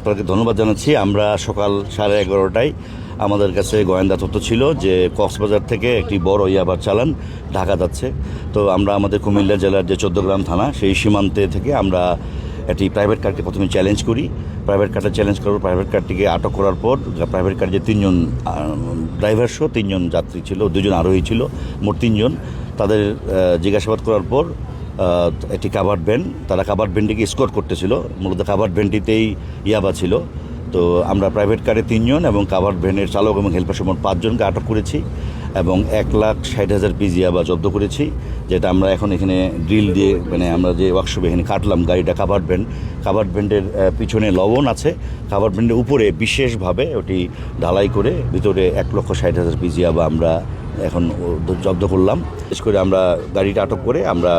আপনাকে ধন্যবাদ জানাচ্ছি। আমরা সকাল 11:30টায় আমাদের কাছে গোয়েন্দা তথ্য ছিল যে কক্সবাজার থেকে একটি বড় ইয়াবার চালান ঢাকা যাচ্ছে। তো আমরা আমাদের কুমিল্লা জেলার যে 14 থানা সেই সীমান্তে থেকে আমরা একটি প্রাইভেট কারকে প্রথমে চ্যালেঞ্জ করি। প্রাইভেট কারটা চ্যালেঞ্জ করার প্রাইভেট কারটিকে আটক করার পর প্রাইভেট কার যে 3জন ড্রাইভার সহ 3জন যাত্রী ছিল, 2জন আরোহী ছিল, মোট 3জন। তাদের জিজ্ঞাসাবাদ করার পর একটি কাভার্ড ভ্যান, তারা কাভার্ড ভ্যানটিকে স্কট করতেছিল। মূলত কাভার্ড ভ্যানটিতেই ইয়াবা ছিল। তো আমরা প্রাইভেট কারে 3জন এবং কাভার্ড ভ্যানের চালক এবং হেল্পার সহ 5জনকে আটক করেছি এবং 1,60,000 পিস ইয়াবা জব্দ করেছি, যেটা আমরা এখন এখানে ড্রিল দিয়ে আমরা যে ওয়ার্কশপে এখানে কাটলাম গাড়িটা। কাভার্ড ভ্যানের পিছনে লবণ আছে, কাভার্ড ভ্যানের উপরে বিশেষভাবে ওটি ঢালাই করে ভিতরে 1,60,000 পিস ইয়াবা আমরা এখন জব্দ করলাম। বিশেষ করে আমরা গাড়িটা আটক করে আমরা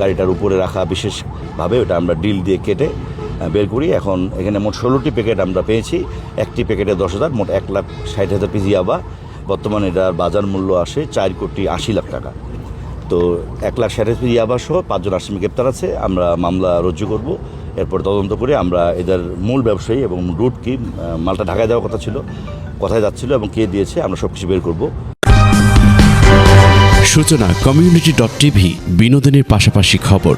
গাড়িটার উপরে রাখা বিশেষভাবে ওটা আমরা ড্রিল দিয়ে কেটে বের করি। এখন এখানে মোট 16টি প্যাকেট আমরা পেয়েছি। একটি প্যাকেটে 10,000, মোট 1,60,000 পিস ইয়াবা। বর্তমানে এটার বাজার মূল্য আসে 4,80,00,000 টাকা। তো 1,60,000 পিস ইয়াবা সহ 5জন আসামি গ্রেপ্তার আছে। আমরা মামলা রুজু করব, এরপর তদন্ত করে আমরা এদের মূল ব্যবসায়ী এবং রুট কি, মালটা ঢাকায় দেওয়ার কথা ছিল, কোথায় যাচ্ছিল এবং কে দিয়েছে, আমরা সব কিছু বের করব। সূচনা community.tv, বিনোদনের পাশাপাশি খবর।